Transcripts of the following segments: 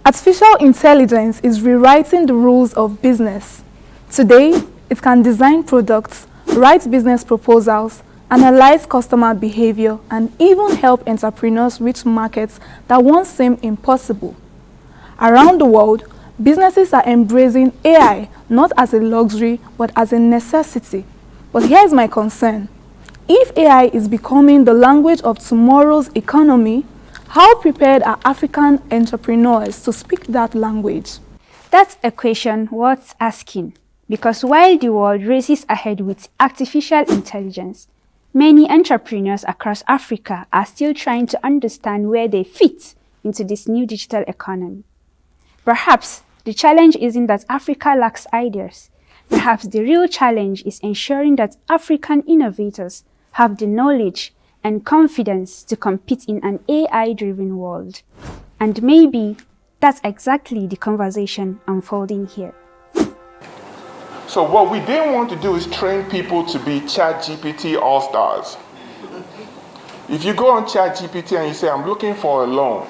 Artificial intelligence is rewriting the rules of business. Today, it can design products, write business proposals, analyze customer behavior, and even help entrepreneurs reach markets that once seemed impossible. Around the world, businesses are embracing AI not as a luxury but as a necessity. But here's my concern. If AI is becoming the language of tomorrow's economy, how prepared are African entrepreneurs to speak that language? That's a question worth asking, because while the world races ahead with artificial intelligence, many entrepreneurs across Africa are still trying to understand where they fit into this new digital economy. Perhaps the challenge isn't that Africa lacks ideas. Perhaps the real challenge is ensuring that African innovators have the knowledge and confidence to compete in an AI-driven world. And maybe that's exactly the conversation unfolding here. So what we didn't want to do is train people to be ChatGPT all-stars. If you go on ChatGPT and you say, I'm looking for a loan,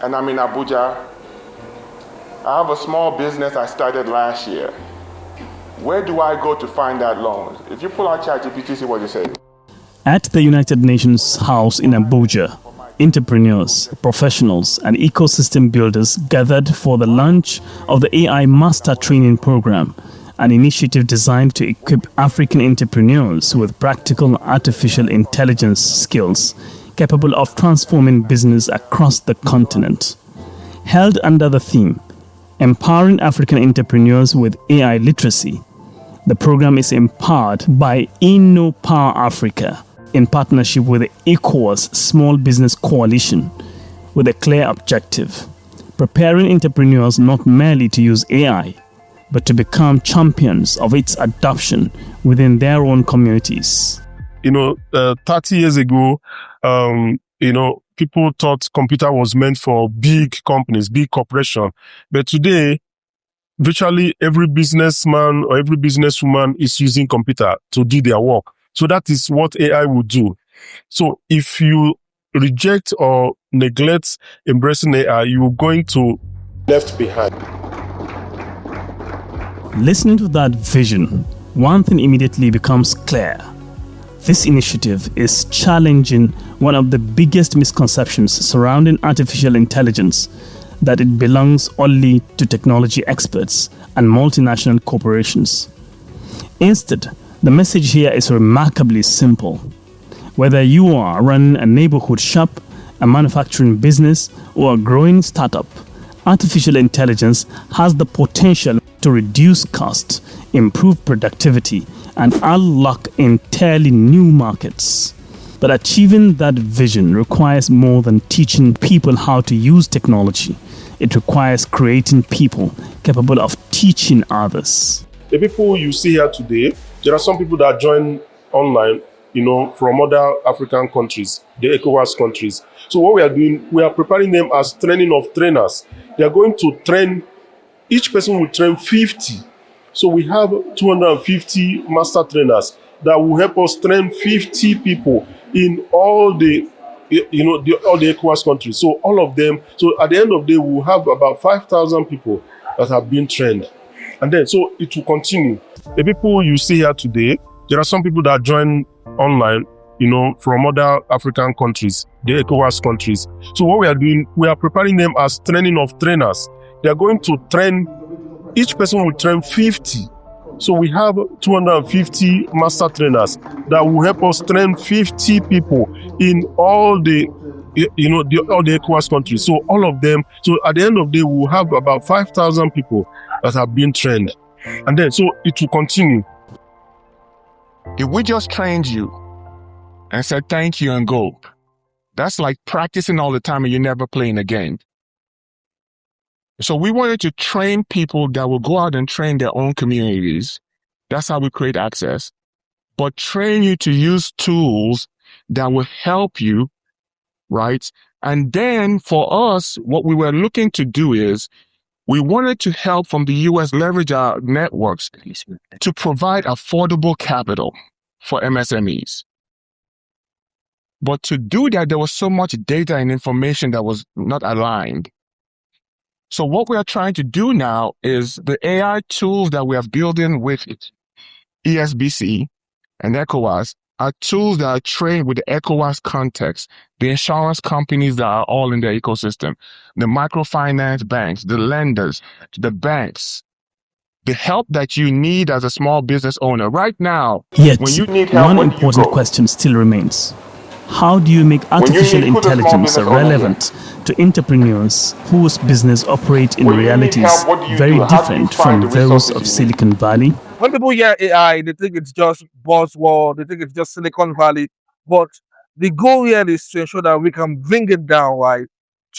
and I'm in Abuja, I have a small business I started last year. Where do I go to find that loan? If you pull out ChatGPT, see what it says. At the United Nations House in Abuja, entrepreneurs, professionals, and ecosystem builders gathered for the launch of the AI Master Training Program, an initiative designed to equip African entrepreneurs with practical artificial intelligence skills capable of transforming business across the continent. Held under the theme, Empowering African Entrepreneurs with AI Literacy, the program is empowered by InnoPower Africa, in partnership with the ECOWAS Small Business Coalition, with a clear objective: preparing entrepreneurs not merely to use AI, but to become champions of its adoption within their own communities. 30 years ago, people thought computer was meant for big companies, big corporations. But today, virtually every businessman or every businesswoman is using computer to do their work. So that is what AI will do. So if you reject or neglect embracing AI, you're going to be left behind. Listening to that vision, one thing immediately becomes clear. This initiative is challenging one of the biggest misconceptions surrounding artificial intelligence, that it belongs only to technology experts and multinational corporations. Instead, the message here is remarkably simple. Whether you are running a neighborhood shop, a manufacturing business, or a growing startup, artificial intelligence has the potential to reduce costs, improve productivity, and unlock entirely new markets. But achieving that vision requires more than teaching people how to use technology. It requires creating people capable of teaching others. The people you see here today, there are some people that join online, from other African countries, the ECOWAS countries. So what we are doing, we are preparing them as training of trainers. They are going to train, each person will train 50. So we have 250 master trainers that will help us train 50 people in all the all the ECOWAS countries. So all of them, so at the end of the day, we will have about 5,000 people that have been trained. And then, so it will continue. The people you see here today, there are some people that join online, from other African countries, the ECOWAS countries. So what we are doing, we are preparing them as training of trainers. They are going to train, each person will train 50. So we have 250 master trainers that will help us train 50 people in all the all the ECOWAS countries. So all of them, so at the end of the day, we will have about 5,000 people that have been trained. And then, so it will continue. If we just trained you and said thank you and go, that's like practicing all the time and you're never playing again. So we wanted to train people that will go out and train their own communities. That's how we create access. But train you to use tools that will help you, right? And then for us, what we were looking to do is we wanted to help from the US leverage our networks to provide affordable capital for MSMEs. But to do that, there was so much data and information that was not aligned. So what we are trying to do now is the AI tools that we are building with ESBC and ECOWAS are tools that are trained with the ECOWAS context, the insurance companies that are all in the ecosystem, the microfinance banks, the lenders, the banks, the help that you need as a small business owner. Right now, Yet, when you need help, one where do you important go? question still remains. How do you make artificial need- who's a small intelligence business owner relevant to entrepreneurs whose business operate in When you need realities help, what do you very do? How do you different find from the those resources of you need? Silicon Valley? When people hear AI, they think it's just buzzword, they think it's just Silicon Valley. But the goal here is to ensure that we can bring it down, right,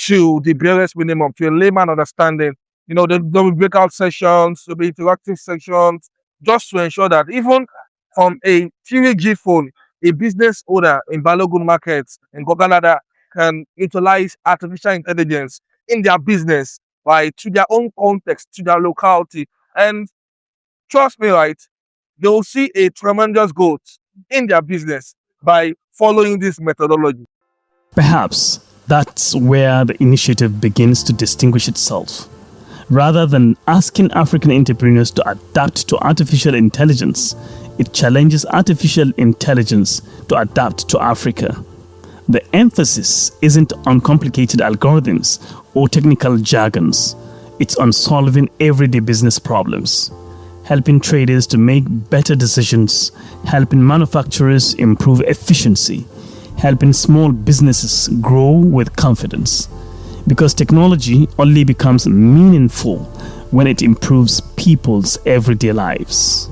to the barest minimum, to a layman understanding. You know, there'll be breakout sessions, there'll be interactive sections, just to ensure that even from a 3G phone, a business owner in Balogun markets in Goganada can utilize artificial intelligence in their business, right, to their own context, to their locality. And trust me, right, they'll see a tremendous growth in their business by following this methodology. Perhaps that's where the initiative begins to distinguish itself. Rather than asking African entrepreneurs to adapt to artificial intelligence, it challenges artificial intelligence to adapt to Africa. The emphasis isn't on complicated algorithms or technical jargons. It's on solving everyday business problems, helping traders to make better decisions, helping manufacturers improve efficiency, helping small businesses grow with confidence. Because technology only becomes meaningful when it improves people's everyday lives.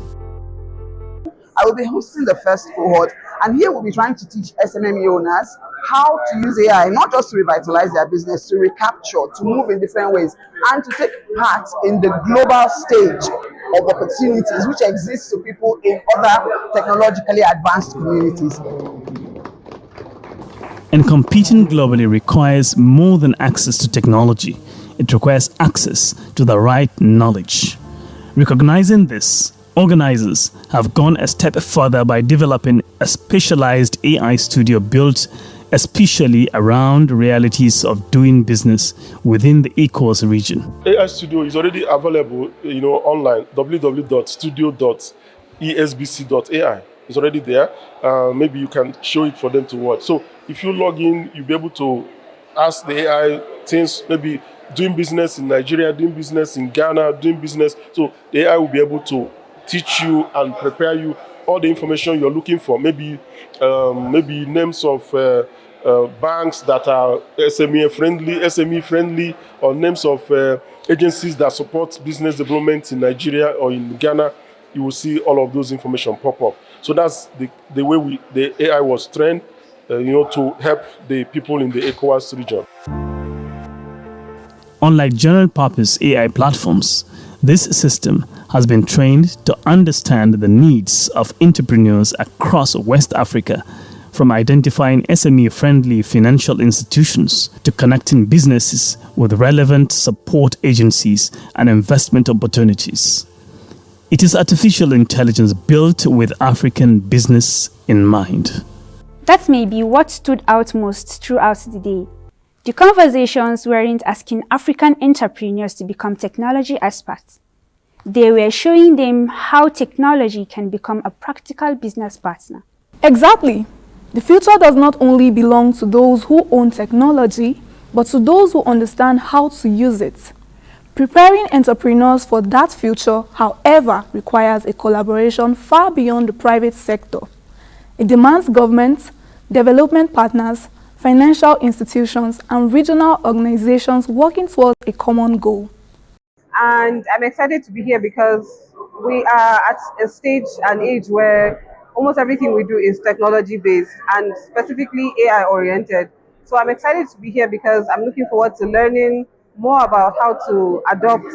I will be hosting the first cohort, and here we'll be trying to teach SMME owners how to use AI, not just to revitalize their business, to recapture, to move in different ways, and to take part in the global stage of opportunities which exists to people in other technologically advanced communities. And competing globally requires more than access to technology. It requires access to the right knowledge. Recognizing this, organizers have gone a step further by developing a specialized AI studio built especially around realities of doing business within the ECOWAS region. AI Studio is already available, online, www.studio.esbc.ai. It's already there. Maybe you can show it for them to watch. So if you log in, you'll be able to ask the AI things, maybe doing business in Nigeria, doing business in Ghana, doing business. So the AI will be able to teach you and prepare you all the information you're looking for. Maybe names of banks that are SME friendly, or names of agencies that support business development in Nigeria or in Ghana. You will see all of those information pop up. So that's the way the AI was trained, to help the people in the ECOWAS region. Unlike general-purpose AI platforms, this system has been trained to understand the needs of entrepreneurs across West Africa, from identifying SME-friendly financial institutions to connecting businesses with relevant support agencies and investment opportunities. It is artificial intelligence built with African business in mind. That may be what stood out most throughout the day. The conversations weren't asking African entrepreneurs to become technology experts. They were showing them how technology can become a practical business partner. Exactly. The future does not only belong to those who own technology, but to those who understand how to use it. Preparing entrepreneurs for that future, however, requires a collaboration far beyond the private sector. It demands governments, development partners, financial institutions, and regional organizations working towards a common goal. And I'm excited to be here because we are at a stage and age where almost everything we do is technology based and specifically AI oriented. So I'm excited to be here because I'm looking forward to learning more about how to adopt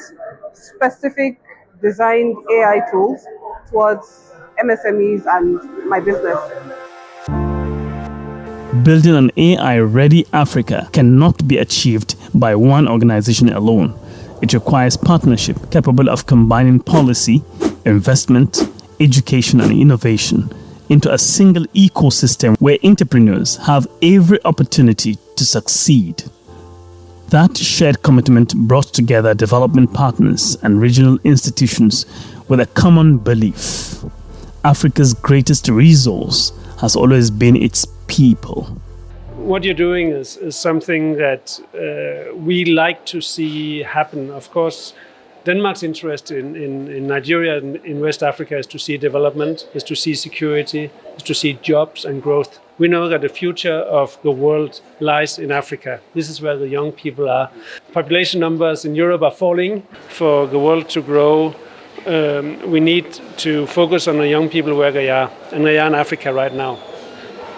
specific designed AI tools towards MSMEs and my business. Building an AI-ready Africa cannot be achieved by one organization alone. It requires partnership capable of combining policy, investment, education, and innovation into a single ecosystem where entrepreneurs have every opportunity to succeed. That shared commitment brought together development partners and regional institutions with a common belief. Africa's greatest resource has always been its people. What you're doing is something that we like to see happen. Of course, Denmark's interest in Nigeria and in West Africa is to see development, is to see security, is to see jobs and growth. We know that the future of the world lies in Africa. This is where the young people are. Population numbers in Europe are falling. For the world to grow, we need to focus on the young people where they are, and they are in Africa right now.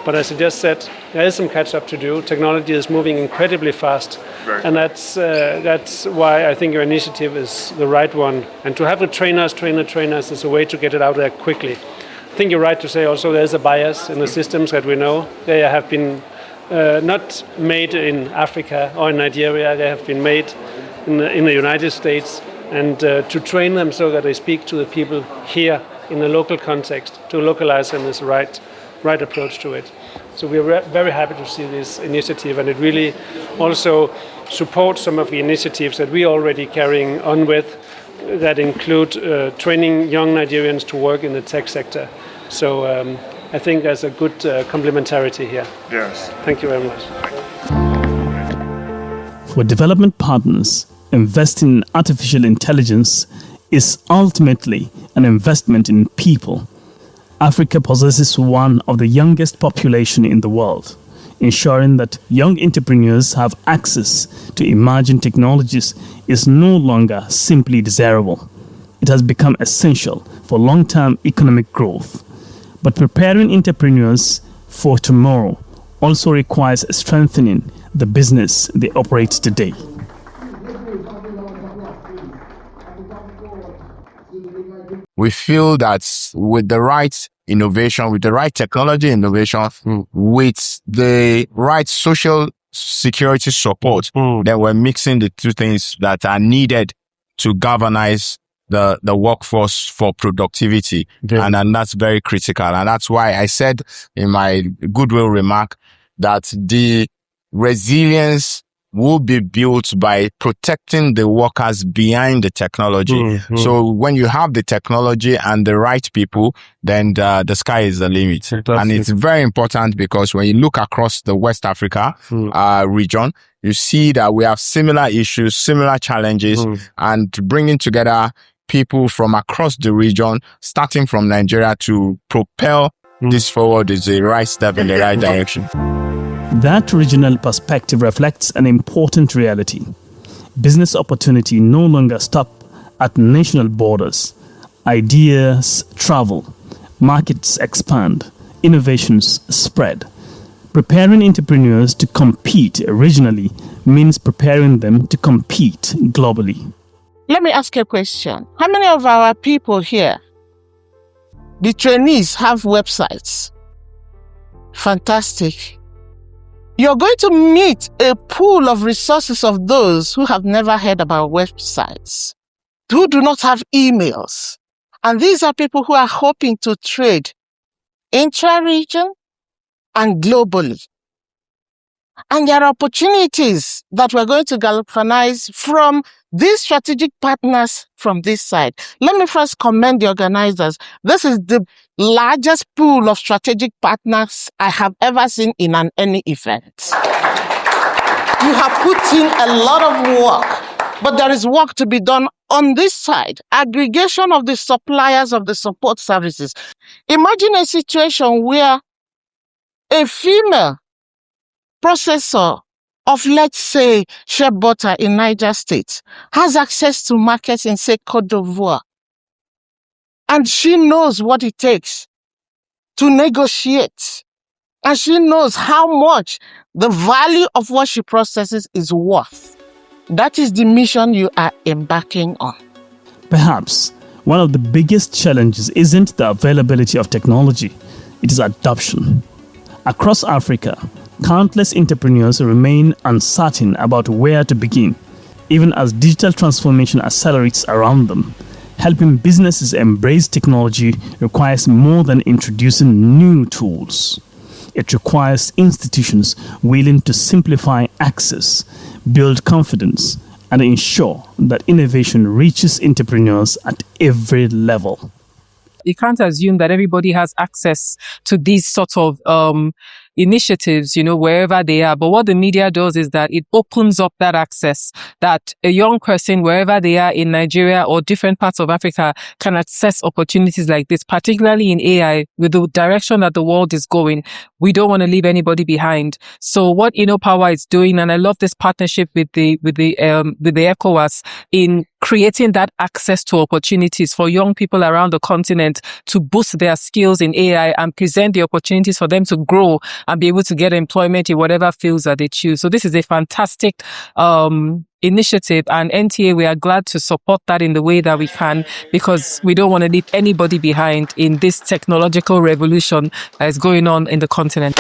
But as I just said, there is some catch-up to do. Technology is moving incredibly fast, and that's why I think your initiative is the right one. And to have the trainers is a way to get it out there quickly. I think you're right to say also there is a bias in the systems that we know. They have been not made in Africa or in Nigeria. They have been made in the United States. And to train them so that they speak to the people here in the local context, to localize them is the right approach to it. So we're very happy to see this initiative, and it really also supports some of the initiatives that we're already carrying on with that include training young Nigerians to work in the tech sector. So I think there's a good complementarity here. Yes. Thank you very much. For development partners, investing in artificial intelligence is ultimately an investment in people. Africa possesses one of the youngest population in the world. Ensuring that young entrepreneurs have access to emerging technologies is no longer simply desirable. It has become essential for long-term economic growth. But preparing entrepreneurs for tomorrow also requires strengthening the business they operate today. We feel that with the right innovation, with the right technology innovation, with the right social security support, then we're mixing the two things that are needed to galvanize the workforce for productivity. And that's very critical. And that's why I said in my goodwill remark that the resilience will be built by protecting the workers behind the technology. So when you have the technology and the right people, then the sky is the limit. Fantastic. And it's very important because when you look across the West Africa region, you see that we have similar issues, similar challenges, and bringing together people from across the region, starting from Nigeria, to propel this forward is the right step in the right direction. That regional perspective reflects an important reality. Business opportunity no longer stop at national borders. Ideas travel, markets expand, innovations spread. Preparing entrepreneurs to compete regionally means preparing them to compete globally. Let me ask you a question. How many of our people here, the trainees, have websites? Fantastic. You're going to meet a pool of resources of those who have never heard about websites, who do not have emails. And these are people who are hoping to trade intra-region and globally. And there are opportunities that we're going to galvanize from these strategic partners from this side. Let me first commend the organizers. This is the largest pool of strategic partners I have ever seen in any event. You have put in a lot of work, but there is work to be done on this side. Aggregation of the suppliers of the support services. Imagine a situation where a female processor of, let's say, shea butter in Niger State has access to markets in, say, Côte d'Ivoire. And she knows what it takes to negotiate. And she knows how much the value of what she processes is worth. That is the mission you are embarking on. Perhaps one of the biggest challenges isn't the availability of technology, it is adoption. Across Africa, countless entrepreneurs remain uncertain about where to begin, even as digital transformation accelerates around them. Helping businesses embrace technology requires more than introducing new tools. It requires institutions willing to simplify access, build confidence, and ensure that innovation reaches entrepreneurs at every level. You can't assume that everybody has access to these sort of initiatives, wherever they are. But what the media does is that it opens up that access, that a young person, wherever they are in Nigeria or different parts of Africa, can access opportunities like this, particularly in AI. With the direction that the world is going, we don't want to leave anybody behind. So what InnoPower is doing, and I love this partnership with the ECOWAS in creating that access to opportunities for young people around the continent to boost their skills in AI and present the opportunities for them to grow and be able to get employment in whatever fields that they choose. So this is a fantastic initiative, and NTA, we are glad to support that in the way that we can, because we don't want to leave anybody behind in this technological revolution that is going on in the continent.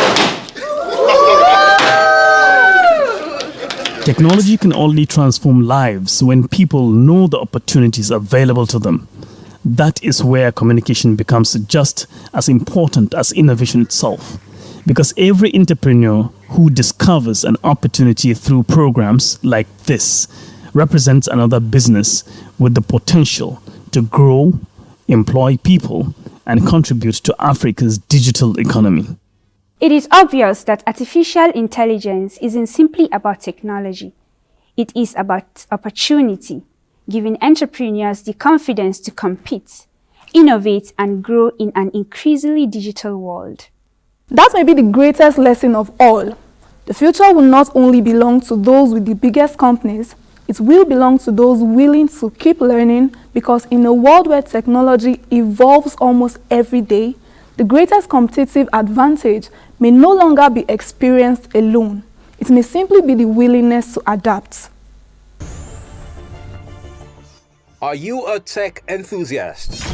Technology can only transform lives when people know the opportunities available to them. That is where communication becomes just as important as innovation itself. Because every entrepreneur who discovers an opportunity through programs like this represents another business with the potential to grow, employ people, and contribute to Africa's digital economy. It is obvious that artificial intelligence isn't simply about technology. It is about opportunity, giving entrepreneurs the confidence to compete, innovate, and grow in an increasingly digital world. That may be the greatest lesson of all. The future will not only belong to those with the biggest companies, it will belong to those willing to keep learning, because in a world where technology evolves almost every day, the greatest competitive advantage may no longer be experienced alone. It may simply be the willingness to adapt. Are you a tech enthusiast?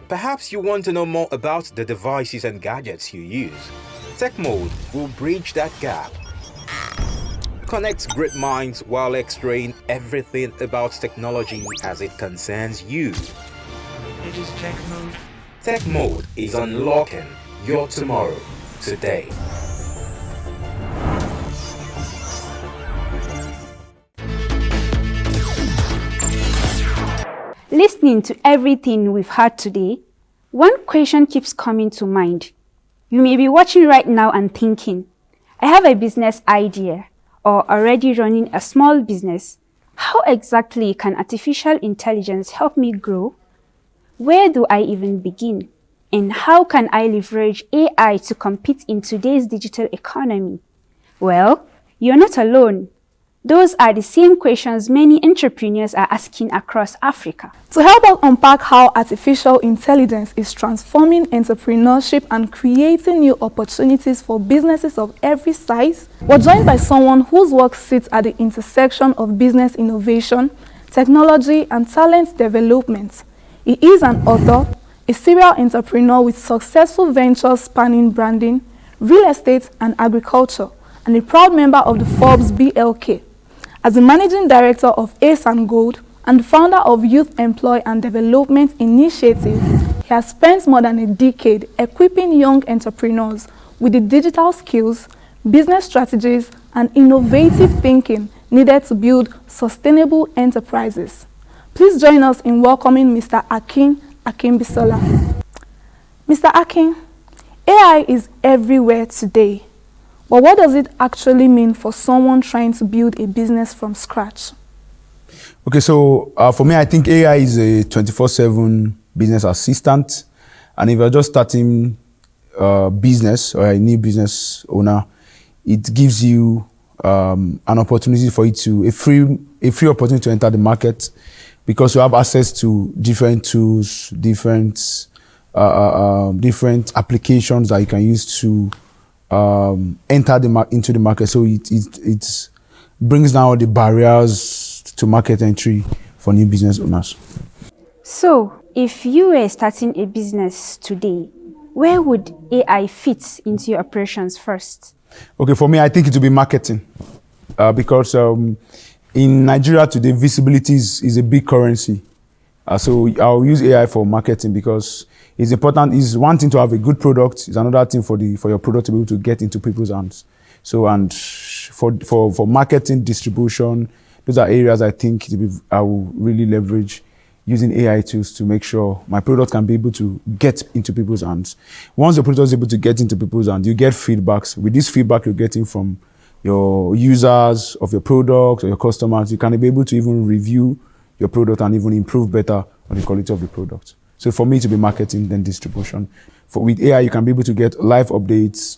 Perhaps you want to know more about the devices and gadgets you use. Tech Mode will bridge that gap. Connect great minds while exploring everything about technology as it concerns you. It is Tech Mode. Tech Mode is unlocking your tomorrow today. Listening to everything we've heard today, one question keeps coming to mind. You may be watching right now and thinking, I have a business idea or already running a small business. How exactly can artificial intelligence help me grow? Where do I even begin? And how can I leverage AI to compete in today's digital economy? Well, you're not alone. Those are the same questions many entrepreneurs are asking across Africa. To help us unpack how artificial intelligence is transforming entrepreneurship and creating new opportunities for businesses of every size, we're joined by someone whose work sits at the intersection of business innovation, technology, and talent development. He is an author, a serial entrepreneur with successful ventures spanning branding, real estate, and agriculture, and a proud member of the Forbes BLK. As the managing director of Ace and Gold and founder of Youth Employ and Development Initiative, he has spent more than a decade equipping young entrepreneurs with the digital skills, business strategies, and innovative thinking needed to build sustainable enterprises. Please join us in welcoming Mr. Akin Akimbisola. Mr. Akin, AI is everywhere today. But what does it actually mean for someone trying to build a business from scratch? Okay, so for me, I think AI is a 24/7 business assistant. And if you're just starting a business or a new business owner, it gives you an opportunity for you to, a free opportunity to enter the market, because you have access to different tools, different applications that you can use to enter into the market. So it brings down the barriers to market entry for new business owners. So, if you were starting a business today, where would AI fit into your operations first? Okay, for me, I think it will be marketing, because in Nigeria today, visibility is a big currency. So I'll use AI for marketing, because it's important. It's one thing to have a good product. It's another thing for your product to be able to get into people's hands. So, and research, for marketing, distribution. Those are areas I think I will really leverage using AI tools to make sure my product can be able to get into people's hands. Once the product is able to get into people's hands, you get feedbacks. With this feedback you're getting from your users of your product or your customers, you can be able to even review your product and even improve better on the quality of the product. So for me, to be marketing, then distribution. With AI, you can be able to get live updates.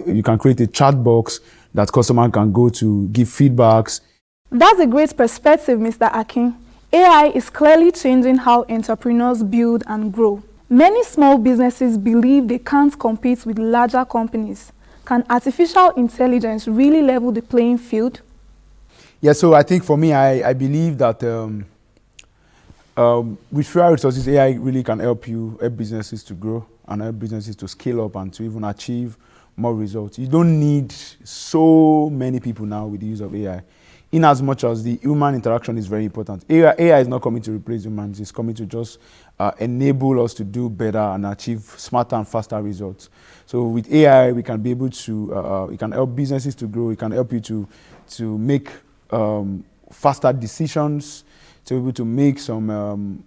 You can create a chat box that customer can go to give feedbacks. That's a great perspective, Mr. Akin. AI is clearly changing how entrepreneurs build and grow. Many small businesses believe they can't compete with larger companies. Can artificial intelligence really level the playing field? Yeah, so I think for me, I believe that with fewer resources, AI really can help businesses to grow and help businesses to scale up and to even achieve more results. You don't need so many people now with the use of AI. In as much as the human interaction is very important. AI is not coming to replace humans, it's coming to just enable us to do better and achieve smarter and faster results. So with AI, we can be able to, it can help businesses to grow, it can help you to make faster decisions, to be able to make some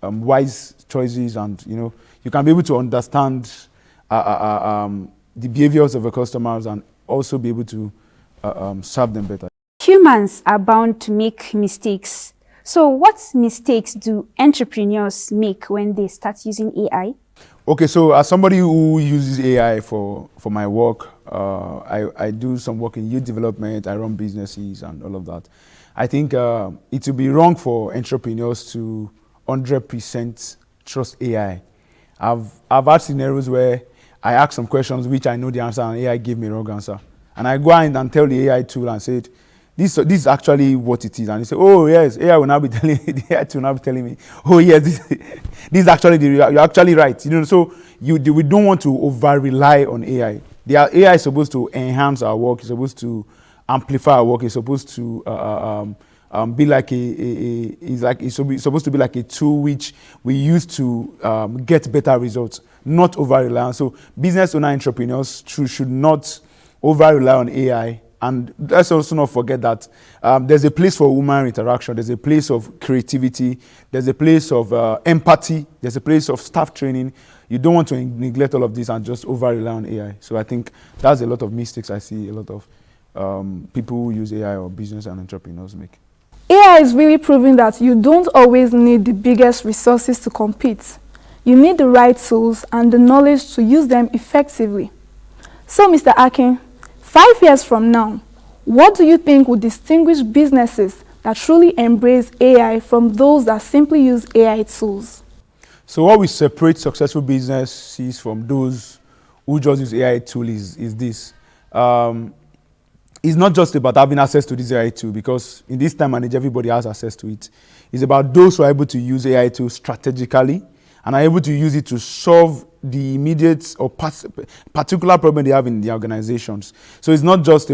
wise choices, and you can be able to understand the behaviors of your customers and also be able to serve them better. Humans are bound to make mistakes. So what mistakes do entrepreneurs make when they start using AI? Okay, so as somebody who uses AI for my work, I do some work in youth development, I run businesses and all of that. I think it would be wrong for entrepreneurs to 100% trust AI. I've had scenarios where I ask some questions which I know the answer and AI give me a wrong answer. And I go in and tell the AI tool and say, this is actually what it is. And he said, oh yes, AI will now be telling me, the AI tool will now be telling me, oh yes, this is actually you're actually right. So we don't want to over rely on AI. The AI is supposed to enhance our work, it's supposed to amplify our work, it's supposed to be like it's supposed to be like a tool which we use to get better results, not over rely on. So business owner entrepreneurs should not over rely on AI. And let's also not forget that there's a place for human interaction, there's a place of creativity, there's a place of empathy, there's a place of staff training. You don't want to neglect all of this and just over rely on AI. So I think that's a lot of mistakes I see a lot of people who use AI or business and entrepreneurs make. AI is really proving that you don't always need the biggest resources to compete. You need the right tools and the knowledge to use them effectively. So, Mr. Akin, 5 years from now, what do you think will distinguish businesses that truly embrace AI from those that simply use AI tools? So what will separate successful businesses from those who just use AI tool is this. It's not just about having access to this AI tool, because in this time and age, everybody has access to it. It's about those who are able to use AI tools strategically and are able to use it to solve the immediate or particular problem they have in the organizations. So it's not just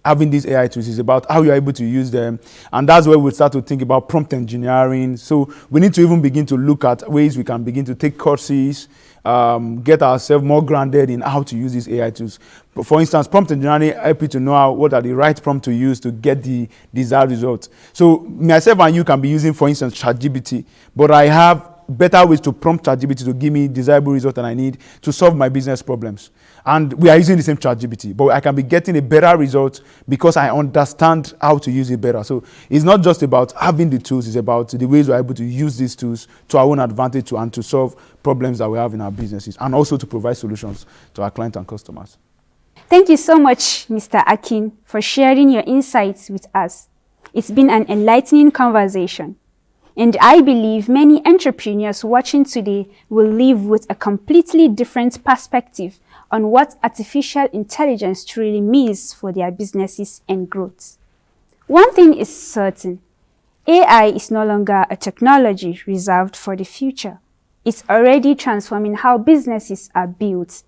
having these AI tools, it's about how you're able to use them. And that's where we start to think about prompt engineering. So we need to even begin to look at ways we can begin to take courses, get ourselves more grounded in how to use these AI tools. For instance, prompt engineering help you to know what are the right prompt to use to get the desired results. So myself and you can be using, for instance, ChatGPT, but I have better ways to prompt ChatGPT to give me desirable results that I need to solve my business problems. And we are using the same ChatGPT, but I can be getting a better result because I understand how to use it better. So it's not just about having the tools, it's about the ways we're able to use these tools to our own advantage and to solve problems that we have in our businesses, and also to provide solutions to our clients and customers. Thank you so much, Mr. Akin, for sharing your insights with us. It's been an enlightening conversation. And I believe many entrepreneurs watching today will leave with a completely different perspective on what artificial intelligence truly means for their businesses and growth. One thing is certain, AI is no longer a technology reserved for the future. It's already transforming how businesses are built,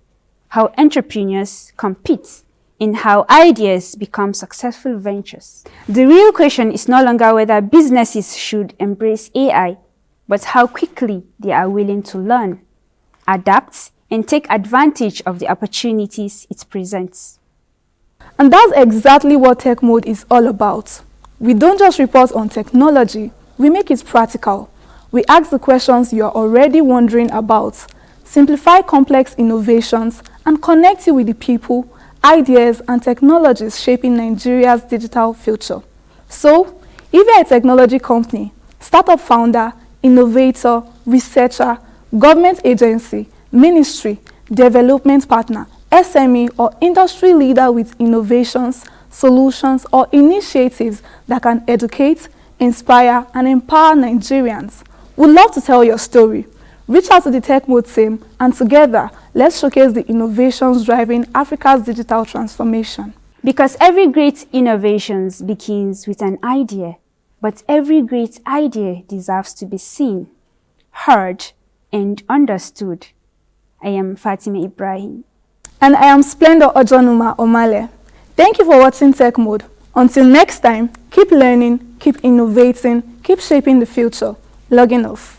how entrepreneurs compete, and how ideas become successful ventures. The real question is no longer whether businesses should embrace AI, but how quickly they are willing to learn, adapt, and take advantage of the opportunities it presents. And that's exactly what Tech Mode is all about. We don't just report on technology, we make it practical. We ask the questions you are already wondering about, simplify complex innovations, and connect you with the people, ideas, and technologies shaping Nigeria's digital future. So, if you're a technology company, startup founder, innovator, researcher, government agency, ministry, development partner, SME, or industry leader with innovations, solutions, or initiatives that can educate, inspire, and empower Nigerians, we'd love to tell your story. Reach out to the Tech Mode team, and together, let's showcase the innovations driving Africa's digital transformation. Because every great innovation begins with an idea, but every great idea deserves to be seen, heard, and understood. I am Fatima Ibrahim. And I am Splendor Ojonuma Omale. Thank you for watching Tech Mode. Until next time, keep learning, keep innovating, keep shaping the future. Logging off.